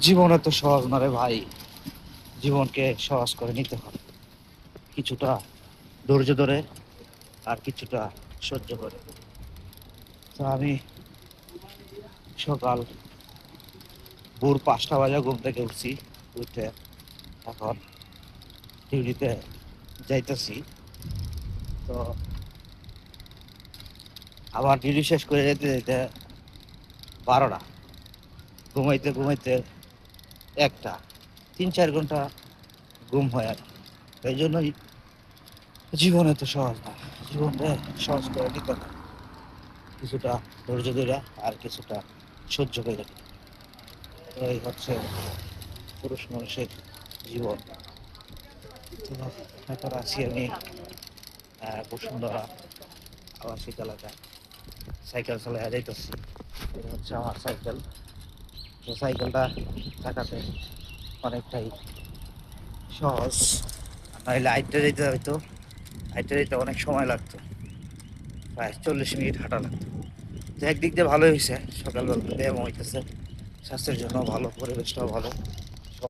জীবন এত সহজ না রে ভাই। জীবনকে সহজ করে নিতে হয়, কিছুটা ধৈর্য ধরে আর কিছুটা সহ্য করে। তো আমি সকাল ভোর 5টা বাজে ঘুম থেকে উঠছি। উঠে এখন ডিউটিতে যাইতেছি। তো আবার ডিউটি শেষ করে যেতে যেতে 12টা, ঘুমাইতে ঘুমাইতে 1টা, 3-4 ঘন্টা ঘুম হয় আর কি। এই জন্যই জীবন এত সহজ না। জীবনটা সহজ করে নিতে হয়, কিছুটা ধৈর্য ধরে আর কিছুটা সহ্য করে। তো এই হচ্ছে পুরুষ মানুষের জীবন। তো এখন আছি আমি বসুন্ধরা আবাসিক এলাকায়, সাইকেল চালায় যাইতেছি। এটা হচ্ছে আমার সাইকেল। তো সাইকেলটা চাকাতে অনেকটাই সহজ, নাহলে হাইটে যেতে হয়তো, হাইটে যেতে অনেক সময় লাগতো, প্রায় 40 মিনিট হাঁটা লাগতো। তো একদিক দিয়ে ভালোই হয়েছে, সকালবেলা ব্যায়াম হইতেছে, স্বাস্থ্যের জন্য ভালো, পরিবেশটাও ভালো।